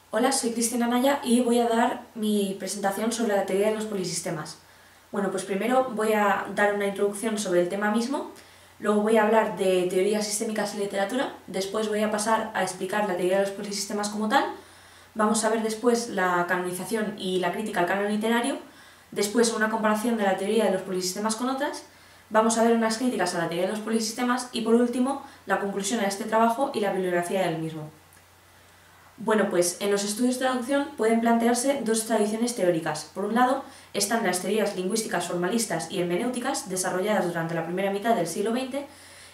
Hola, soy Cristina Naya y voy a dar mi presentación sobre la teoría de los polisistemas. Bueno, pues primero voy a dar una introducción sobre el tema mismo, luego voy a hablar de teorías sistémicas y literatura, después voy a pasar a explicar la teoría de los polisistemas como tal, vamos a ver después la canonización y la crítica al canon literario, después una comparación de la teoría de los polisistemas con otras, vamos a ver unas críticas a la teoría de los polisistemas y por último la conclusión a este trabajo y la bibliografía del mismo. Bueno, pues en los estudios de traducción pueden plantearse dos tradiciones teóricas. Por un lado, están las teorías lingüísticas formalistas y hermenéuticas, desarrolladas durante la primera mitad del siglo XX,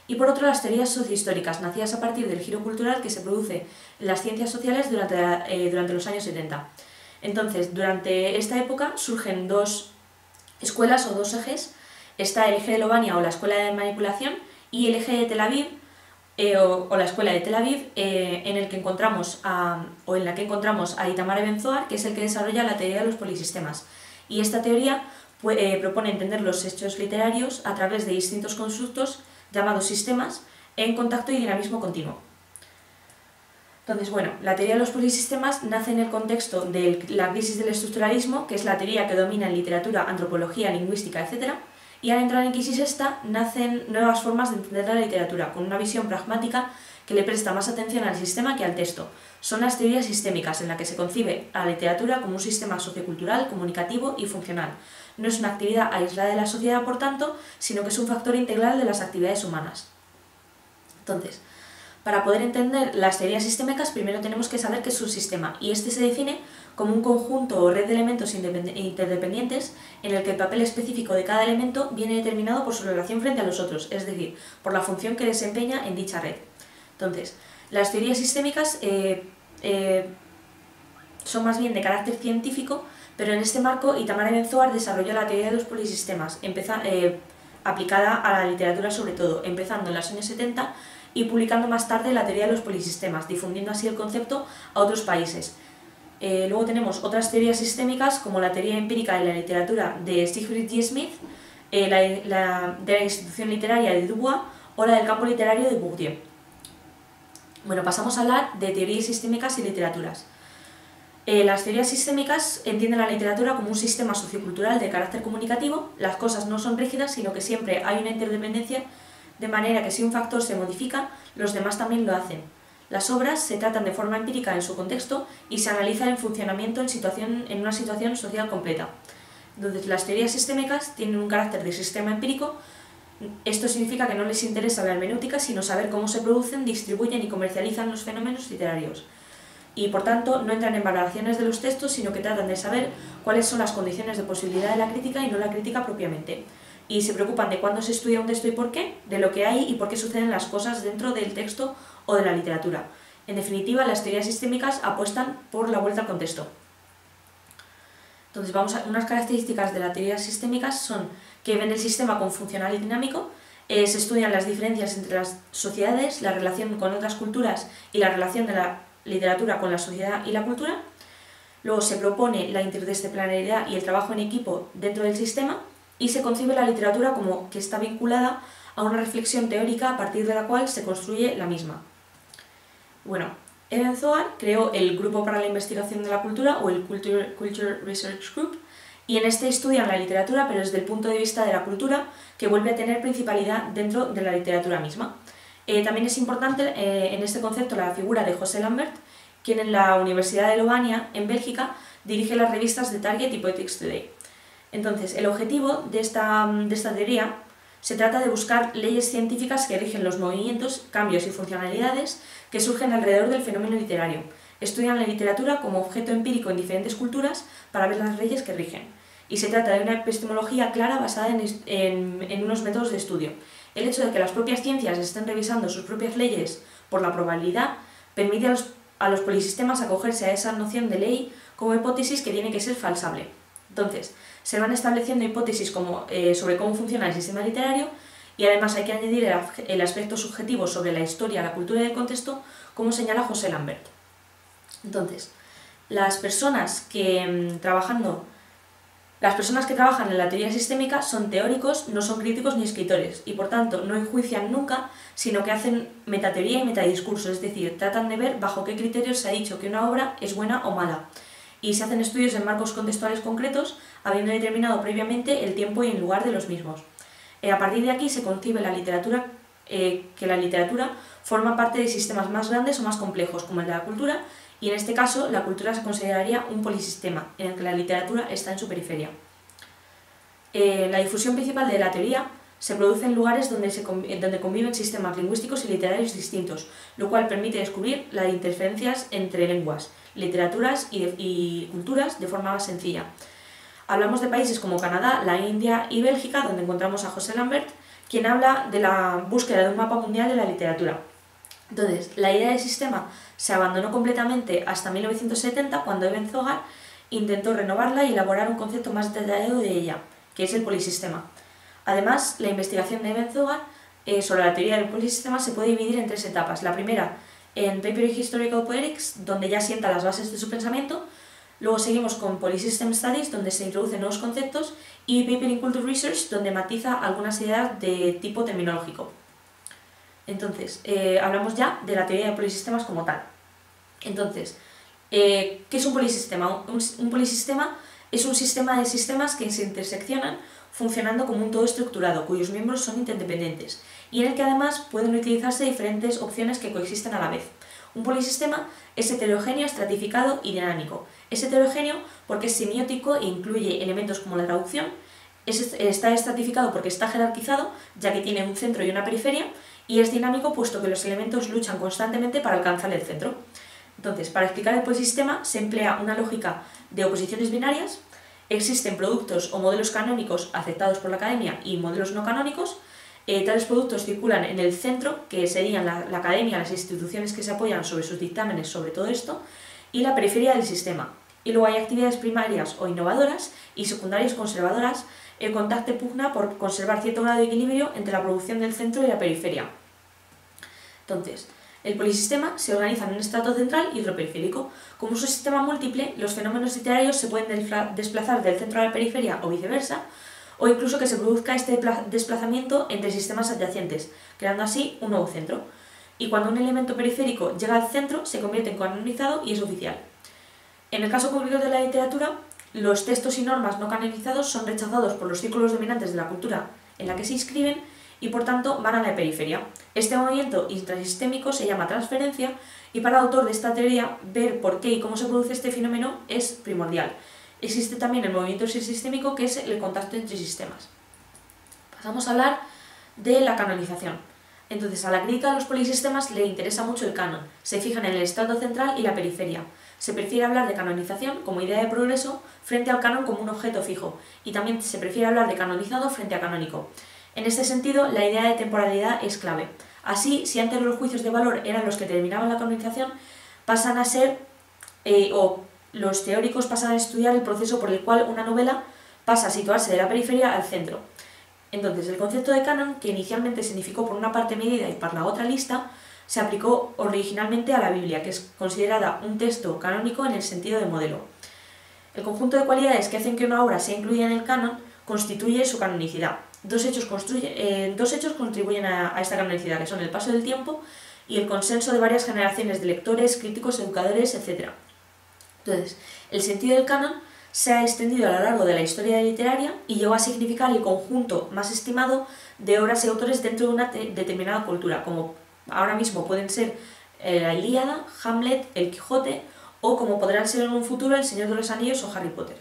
y por otro las teorías sociohistóricas, nacidas a partir del giro cultural que se produce en las ciencias sociales durante los años 70. Entonces, durante esta época surgen dos escuelas o dos ejes. Está el eje de Lobania o la escuela de manipulación y el eje de Tel Aviv, o la escuela de Tel Aviv, en la que encontramos a Itamar Eben-Zohar, que es el que desarrolla la teoría de los polisistemas. Y esta teoría propone entender los hechos literarios a través de distintos constructos llamados sistemas en contacto y dinamismo continuo. Entonces, bueno, la teoría de los polisistemas nace en el contexto de la crisis del estructuralismo, que es la teoría que domina en literatura, antropología, lingüística, etc., y al entrar en crisis esta, nacen nuevas formas de entender la literatura, con una visión pragmática que le presta más atención al sistema que al texto. Son las teorías sistémicas, en las que se concibe a la literatura como un sistema sociocultural, comunicativo y funcional. No es una actividad aislada de la sociedad, por tanto, sino que es un factor integral de las actividades humanas. Entonces, para poder entender las teorías sistémicas, primero tenemos que saber qué es un sistema, y este se define como un conjunto o red de elementos interdependientes en el que el papel específico de cada elemento viene determinado por su relación frente a los otros, es decir, por la función que desempeña en dicha red. Entonces, las teorías sistémicas son más bien de carácter científico, pero en este marco Itamar Eben-Zohar desarrolló la teoría de los polisistemas, aplicada a la literatura sobre todo, empezando en los años 70 y publicando más tarde la teoría de los polisistemas, difundiendo así el concepto a otros países. Luego tenemos otras teorías sistémicas, como la teoría empírica de la literatura de Sigfrid G. Smith, de la institución literaria de Dubois o la del campo literario de Bourdieu. Bueno, pasamos a hablar de teorías sistémicas y literaturas. Las teorías sistémicas entienden la literatura como un sistema sociocultural de carácter comunicativo. Las cosas no son rígidas, sino que siempre hay una interdependencia, de manera que si un factor se modifica, los demás también lo hacen. Las obras se tratan de forma empírica en su contexto y se analizan en funcionamiento en una situación social completa. Entonces, las teorías sistémicas tienen un carácter de sistema empírico. Esto significa que no les interesa la hermenéutica, sino saber cómo se producen, distribuyen y comercializan los fenómenos literarios. Y por tanto no entran en valoraciones de los textos, sino que tratan de saber cuáles son las condiciones de posibilidad de la crítica y no la crítica propiamente. Y se preocupan de cuándo se estudia un texto y por qué, de lo que hay y por qué suceden las cosas dentro del texto o de la literatura. En definitiva, las teorías sistémicas apuestan por la vuelta al contexto. Entonces, unas características de las teorías sistémicas son que ven el sistema como funcional y dinámico, se estudian las diferencias entre las sociedades, la relación con otras culturas y la relación de la literatura con la sociedad y la cultura. Luego se propone la interdisciplinaridad y el trabajo en equipo dentro del sistema, y se concibe la literatura como que está vinculada a una reflexión teórica a partir de la cual se construye la misma. Bueno, Eben-Zohar creó el Grupo para la Investigación de la Cultura, o el Culture Research Group, y en este estudian la literatura, pero desde el punto de vista de la cultura, que vuelve a tener principalidad dentro de la literatura misma. También es importante en este concepto la figura de José Lambert, quien en la Universidad de Lobania, en Bélgica, dirige las revistas The Target y Poetics Today. Entonces, el objetivo de esta teoría se trata de buscar leyes científicas que rigen los movimientos, cambios y funcionalidades que surgen alrededor del fenómeno literario. Estudian la literatura como objeto empírico en diferentes culturas para ver las leyes que rigen. Y se trata de una epistemología clara basada en unos métodos de estudio. El hecho de que las propias ciencias estén revisando sus propias leyes por la probabilidad permite a los polisistemas acogerse a esa noción de ley como hipótesis que tiene que ser falsable. Entonces, se van estableciendo hipótesis sobre cómo funciona el sistema literario, y además hay que añadir el aspecto subjetivo sobre la historia, la cultura y el contexto, como señala José Lambert. Entonces, las personas que Las personas que trabajan en la teoría sistémica son teóricos, no son críticos ni escritores, y por tanto no enjuician nunca, sino que hacen metateoría y metadiscurso, es decir, tratan de ver bajo qué criterios se ha dicho que una obra es buena o mala, y se hacen estudios en marcos contextuales concretos, habiendo determinado previamente el tiempo y el lugar de los mismos. A partir de aquí se concibe que la literatura forma parte de sistemas más grandes o más complejos, como el de la cultura, y en este caso la cultura se consideraría un polisistema, en el que la literatura está en su periferia. La difusión principal de la teoría se produce en lugares donde conviven sistemas lingüísticos y literarios distintos, lo cual permite descubrir las interferencias entre lenguas, literaturas y culturas de forma más sencilla. Hablamos de países como Canadá, la India y Bélgica, donde encontramos a José Lambert, quien habla de la búsqueda de un mapa mundial de la literatura. Entonces, la idea del sistema se abandonó completamente hasta 1970, cuando Eben Zogar intentó renovarla y elaborar un concepto más detallado de ella, que es el polisistema. Además, la investigación de Eben Zogar sobre la teoría del polisistema se puede dividir en 3 etapas. La primera, en Paper in Historical Poetics, donde ya sienta las bases de su pensamiento. Luego seguimos con Polysystem Studies, donde se introducen nuevos conceptos, y Paper in Culture Research, donde matiza algunas ideas de tipo terminológico. Entonces, hablamos ya de la teoría de polisistemas como tal. Entonces, ¿qué es un polisistema? Un polisistema es un sistema de sistemas que se interseccionan funcionando como un todo estructurado, cuyos miembros son interdependientes, y en el que además pueden utilizarse diferentes opciones que coexisten a la vez. Un polisistema es heterogéneo, estratificado y dinámico. Es heterogéneo porque es semiótico e incluye elementos como la traducción. Está estratificado porque está jerarquizado, ya que tiene un centro y una periferia, y es dinámico puesto que los elementos luchan constantemente para alcanzar el centro. Entonces, para explicar el polisistema se emplea una lógica de oposiciones binarias. Existen productos o modelos canónicos aceptados por la academia y modelos no canónicos. Tales productos circulan en el centro, que serían la academia, las instituciones que se apoyan sobre sus dictámenes sobre todo esto, y la periferia del sistema. Y luego hay actividades primarias o innovadoras y secundarias conservadoras, con TAC pugna por conservar cierto grado de equilibrio entre la producción del centro y la periferia. Entonces, el polisistema se organiza en un estrato central y otro periférico. Como es un sistema múltiple, los fenómenos literarios se pueden desplazar del centro a la periferia o viceversa, o incluso que se produzca este desplazamiento entre sistemas adyacentes, creando así un nuevo centro. Y cuando un elemento periférico llega al centro, se convierte en canonizado y es oficial. En el caso concreto de la literatura, los textos y normas no canonizados son rechazados por los círculos dominantes de la cultura en la que se inscriben y por tanto van a la periferia. Este movimiento intrasistémico se llama transferencia y para el autor de esta teoría ver por qué y cómo se produce este fenómeno es primordial. Existe también el movimiento sistémico, que es el contacto entre sistemas. Pasamos a hablar de la canonización. Entonces, a la crítica de los polisistemas le interesa mucho el canon. Se fijan en el estrato central y la periferia. Se prefiere hablar de canonización como idea de progreso frente al canon como un objeto fijo, y también se prefiere hablar de canonizado frente a canónico. En este sentido, la idea de temporalidad es clave. Así, si antes los juicios de valor eran los que determinaban la canonización, pasan a ser, los teóricos pasan a estudiar el proceso por el cual una novela pasa a situarse de la periferia al centro. Entonces, el concepto de canon, que inicialmente significó por una parte medida y por la otra lista, se aplicó originalmente a la Biblia, que es considerada un texto canónico en el sentido de modelo. El conjunto de cualidades que hacen que una obra sea incluida en el canon constituye su canonicidad. Dos hechos contribuyen a esta canonicidad, que son el paso del tiempo y el consenso de varias generaciones de lectores, críticos, educadores, etc. Entonces, el sentido del canon se ha extendido a lo largo de la historia literaria y llegó a significar el conjunto más estimado de obras y autores dentro de una determinada cultura, como ahora mismo pueden ser la Ilíada, Hamlet, el Quijote, o como podrán ser en un futuro el Señor de los Anillos o Harry Potter.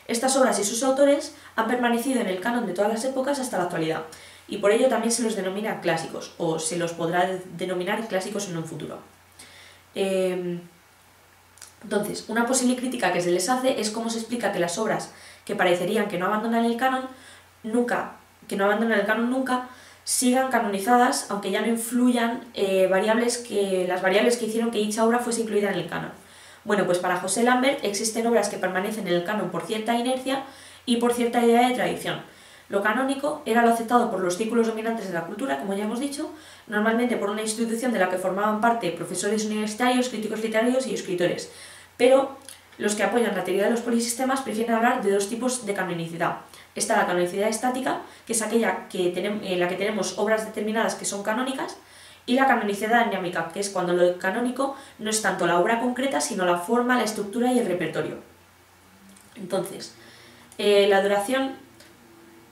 Estas obras y sus autores han permanecido en el canon de todas las épocas hasta la actualidad, y por ello también se los denomina clásicos, o se los podrá denominar clásicos en un futuro. Entonces, una posible crítica que se les hace es cómo se explica que las obras que parecerían que no abandonan el canon nunca, sigan canonizadas, aunque ya no influyan las variables que hicieron que dicha obra fuese incluida en el canon. Bueno, pues para José Lambert existen obras que permanecen en el canon por cierta inercia y por cierta idea de tradición. Lo canónico era lo aceptado por los círculos dominantes de la cultura, como ya hemos dicho, normalmente por una institución de la que formaban parte profesores universitarios, críticos literarios y escritores. Pero Los que apoyan la teoría de los polisistemas prefieren hablar de dos tipos de canonicidad. Está la canonicidad estática, que es aquella en la que tenemos obras determinadas que son canónicas, y la canonicidad dinámica, que es cuando lo canónico no es tanto la obra concreta, sino la forma, la estructura y el repertorio. Entonces, la duración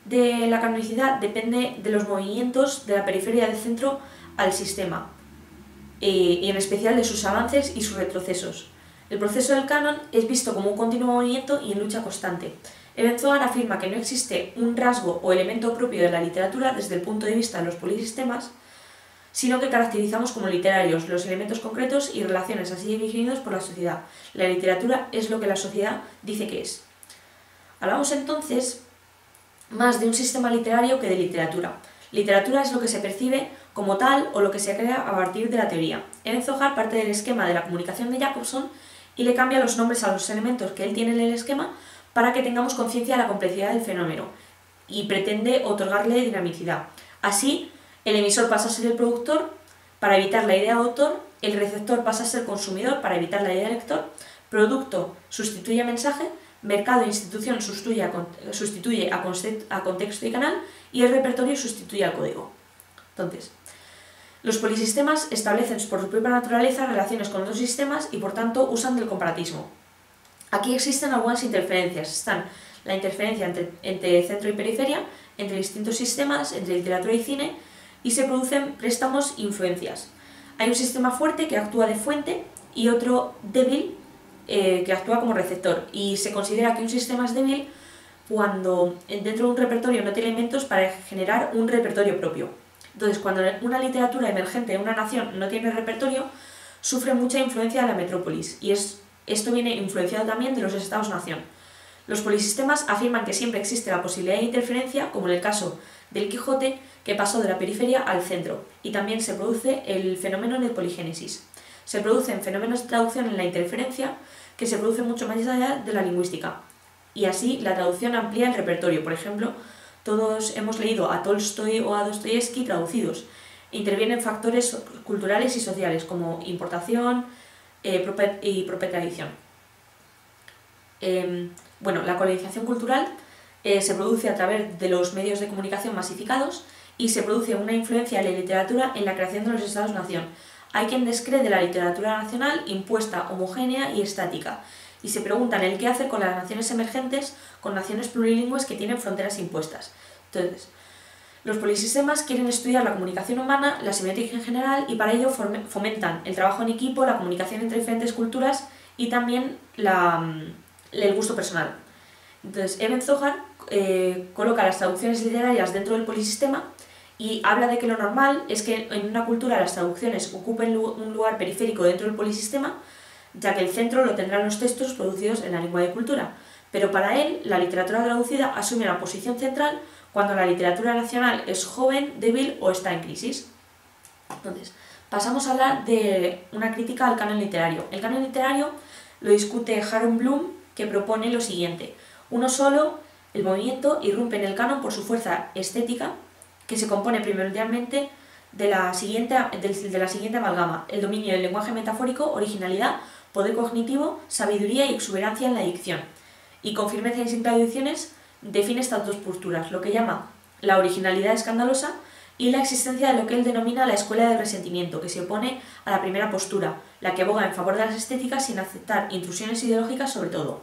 de la canonicidad depende de los movimientos de la periferia del centro al sistema, y en especial de sus avances y sus retrocesos. El proceso del canon es visto como un continuo movimiento y en lucha constante. Evenzogar afirma que no existe un rasgo o elemento propio de la literatura desde el punto de vista de los polisistemas, sino que caracterizamos como literarios los elementos concretos y relaciones así definidos por la sociedad. La literatura es lo que la sociedad dice que es. Hablamos entonces más de un sistema literario que de literatura. Literatura es lo que se percibe como tal o lo que se crea a partir de la teoría. Evenzogar parte del esquema de la comunicación de Jacobson y le cambia los nombres a los elementos que él tiene en el esquema para que tengamos conciencia de la complejidad del fenómeno y pretende otorgarle dinamicidad. Así, el emisor pasa a ser el productor para evitar la idea de autor, el receptor pasa a ser consumidor para evitar la idea de lector, producto sustituye a mensaje, mercado e institución sustituye a contexto y canal y el repertorio sustituye al código. Entonces, los polisistemas establecen por su propia naturaleza relaciones con otros sistemas y por tanto usan del comparatismo. Aquí existen algunas interferencias. Están la interferencia entre centro y periferia, entre distintos sistemas, entre literatura y cine, y se producen préstamos e influencias. Hay un sistema fuerte que actúa de fuente y otro débil que actúa como receptor, y se considera que un sistema es débil cuando dentro de un repertorio no tiene elementos para generar un repertorio propio. Entonces, cuando una literatura emergente de una nación no tiene repertorio, sufre mucha influencia de la metrópolis, y esto viene influenciado también de los estados-nación. Los polisistemas afirman que siempre existe la posibilidad de interferencia, como en el caso del Quijote, que pasó de la periferia al centro, y también se produce el fenómeno de poligénesis. Se producen fenómenos de traducción en la interferencia que se producen mucho más allá de la lingüística, y así la traducción amplía el repertorio. Por ejemplo, todos hemos leído a Tolstoy o a Dostoyevsky traducidos. Intervienen factores culturales y sociales como importación y propia tradición. La colonización cultural se produce a través de los medios de comunicación masificados y se produce una influencia de la literatura en la creación de los estados-nación. Hay quien descree de la literatura nacional impuesta, homogénea y estática, y se preguntan el qué hacer con las naciones emergentes, con naciones plurilingües que tienen fronteras impuestas. Entonces, los polisistemas quieren estudiar la comunicación humana, la semiótica en general, y para ello fomentan el trabajo en equipo, la comunicación entre diferentes culturas y también el gusto personal. Entonces, Evenzogar coloca las traducciones literarias dentro del polisistema y habla de que lo normal es que en una cultura las traducciones ocupen un lugar periférico dentro del polisistema, ya que el centro lo tendrán los textos producidos en la lengua de cultura. Pero para él, la literatura traducida asume una posición central cuando la literatura nacional es joven, débil o está en crisis. Entonces, pasamos a hablar de una crítica al canon literario. El canon literario lo discute Harold Bloom, que propone lo siguiente: uno solo, el movimiento, irrumpe en el canon por su fuerza estética, que se compone primordialmente de la siguiente amalgama: el dominio del lenguaje metafórico, originalidad, poder cognitivo, sabiduría y exuberancia en la dicción. Y con firmeza y sin traducciones define estas dos posturas, lo que llama la originalidad escandalosa y la existencia de lo que él denomina la escuela del resentimiento, que se opone a la primera postura, la que aboga en favor de las estéticas sin aceptar intrusiones ideológicas sobre todo.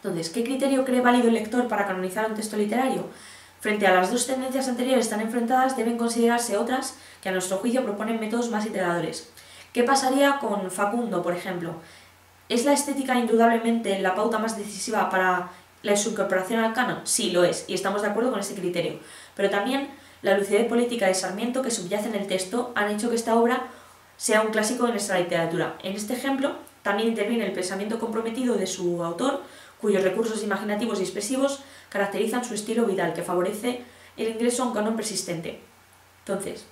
Entonces, ¿qué criterio cree válido el lector para canonizar un texto literario? Frente a las dos tendencias anteriores tan enfrentadas, deben considerarse otras que a nuestro juicio proponen métodos más iteradores. ¿Qué pasaría con Facundo, por ejemplo? ¿Es la estética indudablemente la pauta más decisiva para la subincorporación al canon? Sí, lo es, y estamos de acuerdo con este criterio. Pero también la lucidez política de Sarmiento que subyace en el texto han hecho que esta obra sea un clásico de nuestra literatura. En este ejemplo también interviene el pensamiento comprometido de su autor, cuyos recursos imaginativos y expresivos caracterizan su estilo vital, que favorece el ingreso a un canon persistente. Entonces,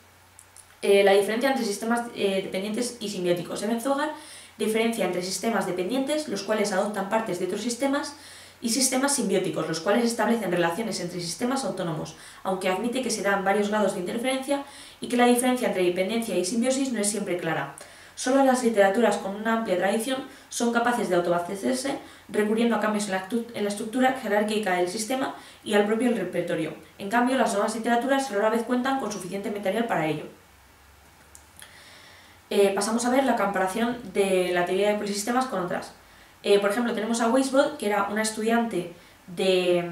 la diferencia entre sistemas dependientes y simbióticos. Evenzogar diferencia entre sistemas dependientes, los cuales adoptan partes de otros sistemas, y sistemas simbióticos, los cuales establecen relaciones entre sistemas autónomos, aunque admite que se dan varios grados de interferencia y que la diferencia entre dependencia y simbiosis no es siempre clara. Solo las literaturas con una amplia tradición son capaces de autoabastecerse recurriendo a cambios en la estructura jerárquica del sistema y al propio repertorio. En cambio, las nuevas literaturas rara vez cuentan con suficiente material para ello. Pasamos a ver la comparación de la teoría de polisistemas con otras. Por ejemplo, tenemos a Weisbrod, que era una estudiante de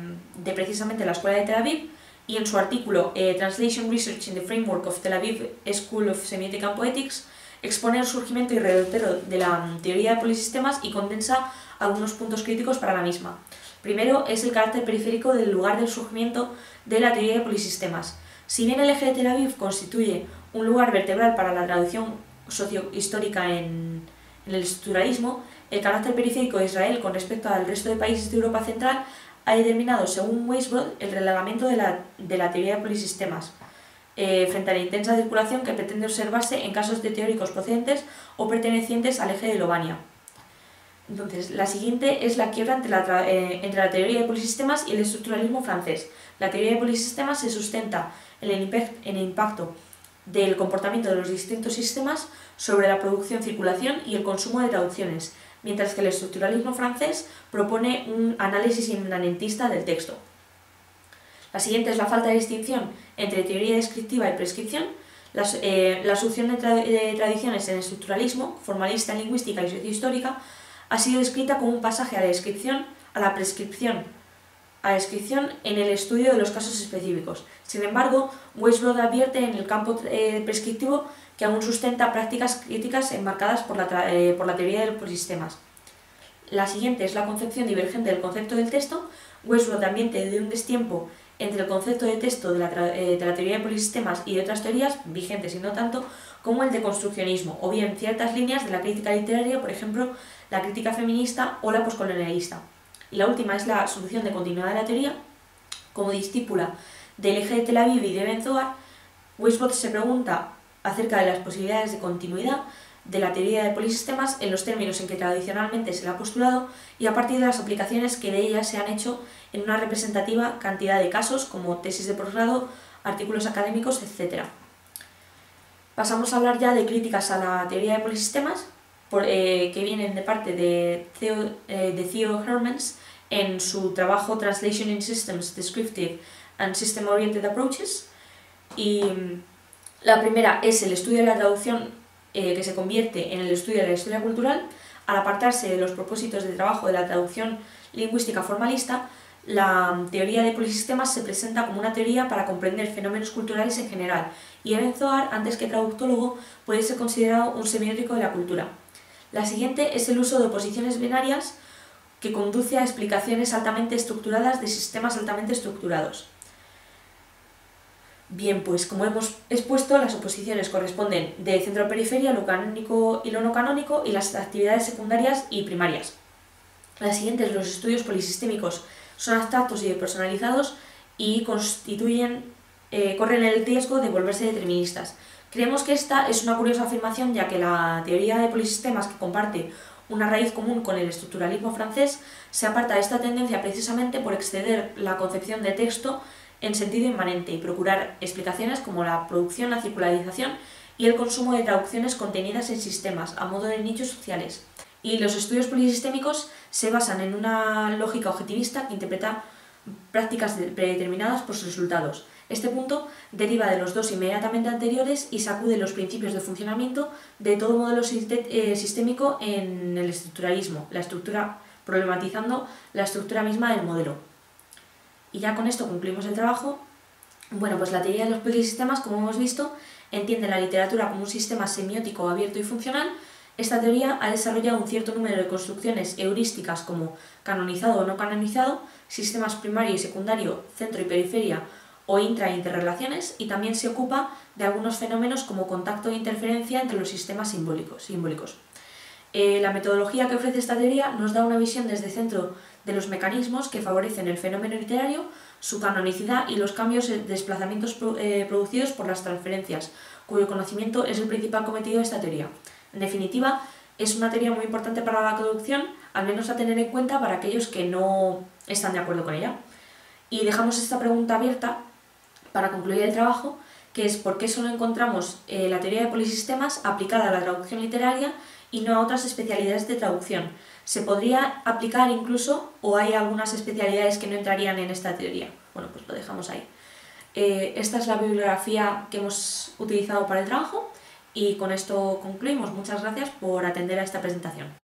precisamente la escuela de Tel Aviv, y en su artículo Translation Research in the Framework of Tel Aviv School of Semiotic and Poetics expone el surgimiento y derrotero de la teoría de polisistemas y condensa algunos puntos críticos para la misma. Primero es el carácter periférico del lugar del surgimiento de la teoría de polisistemas. Si bien el eje de Tel Aviv constituye un lugar vertebral para la traducción sociohistórica en el estructuralismo, el carácter periférico de Israel con respecto al resto de países de Europa Central ha determinado, según Weisbrod, el relegamiento de la teoría de polisistemas frente a la intensa circulación que pretende observarse en casos de teóricos procedentes o pertenecientes al eje de Lobania. Entonces, la siguiente es la quiebra entre la teoría de polisistemas y el estructuralismo francés. La teoría de polisistemas se sustenta en el impacto del comportamiento de los distintos sistemas sobre la producción, circulación y el consumo de traducciones, mientras que el estructuralismo francés propone un análisis inmanentista del texto. La siguiente es la falta de distinción entre teoría descriptiva y prescripción. La asunción de tradiciones en estructuralismo, formalista en lingüística y sociohistórica, ha sido descrita como un pasaje a la descripción, a la prescripción, a la descripción en el estudio de los casos específicos. Sin embargo, Weisbrod advierte en el campo prescriptivo que aún sustenta prácticas críticas enmarcadas por la teoría de los polisistemas. La siguiente es la concepción divergente del concepto del texto. Weisbrod advierte de un destiempo entre el concepto de texto de la teoría de polisistemas y de otras teorías, vigentes y no tanto, como el deconstruccionismo, o bien ciertas líneas de la crítica literaria, por ejemplo, la crítica feminista o la poscolonialista. Y la última es la solución de continuidad de la teoría. Como discípula del eje de Tel Aviv y de Ben Zohar, Weisbrod se pregunta acerca de las posibilidades de continuidad de la teoría de polisistemas en los términos en que tradicionalmente se la ha postulado y a partir de las aplicaciones que de ella se han hecho en una representativa cantidad de casos como tesis de posgrado, artículos académicos, etc. Pasamos a hablar ya de críticas a la teoría de polisistemas que vienen de parte de Theo Hermans en su trabajo Translation in Systems, Descriptive and System-Oriented Approaches. Y la primera es el estudio de la traducción que se convierte en el estudio de la historia cultural. Al apartarse de los propósitos de trabajo de la traducción lingüística formalista, la teoría de polisistemas se presenta como una teoría para comprender fenómenos culturales en general, y Ben Zohar, antes que traductólogo, puede ser considerado un semiótico de la cultura. La siguiente es el uso de oposiciones binarias que conduce a explicaciones altamente estructuradas de sistemas altamente estructurados. Bien, pues como hemos expuesto, las oposiciones corresponden de centro a periferia, lo canónico y lo no canónico, y las actividades secundarias y primarias. Las siguientes, los estudios polisistémicos, son abstractos y depersonalizados y corren el riesgo de volverse deterministas. Creemos que esta es una curiosa afirmación, ya que la teoría de polisistemas, que comparte una raíz común con el estructuralismo francés, se aparta de esta tendencia precisamente por exceder la concepción de texto en sentido inmanente y procurar explicaciones como la producción, la circularización y el consumo de traducciones contenidas en sistemas, a modo de nichos sociales. Y los estudios polisistémicos se basan en una lógica objetivista que interpreta prácticas predeterminadas por sus resultados. Este punto deriva de los dos inmediatamente anteriores y sacude los principios de funcionamiento de todo modelo sistémico en el estructuralismo, la estructura, problematizando la estructura misma del modelo. Y ya con esto concluimos el trabajo. Bueno, pues la teoría de los polisistemas, como hemos visto, entiende la literatura como un sistema semiótico abierto y funcional. Esta teoría ha desarrollado un cierto número de construcciones heurísticas como canonizado o no canonizado, sistemas primario y secundario, centro y periferia o intra e interrelaciones, y también se ocupa de algunos fenómenos como contacto e interferencia entre los sistemas simbólicos. La metodología que ofrece esta teoría nos da una visión desde el centro de los mecanismos que favorecen el fenómeno literario, su canonicidad y los cambios de desplazamientos producidos por las transferencias, cuyo conocimiento es el principal cometido de esta teoría. En definitiva, es una teoría muy importante para la traducción, al menos a tener en cuenta para aquellos que no están de acuerdo con ella. Y dejamos esta pregunta abierta para concluir el trabajo, que es por qué solo encontramos la teoría de polisistemas aplicada a la traducción literaria y no a otras especialidades de traducción. ¿Se podría aplicar incluso o hay algunas especialidades que no entrarían en esta teoría? Bueno, pues lo dejamos ahí. Esta es la bibliografía que hemos utilizado para el trabajo y con esto concluimos. Muchas gracias por atender a esta presentación.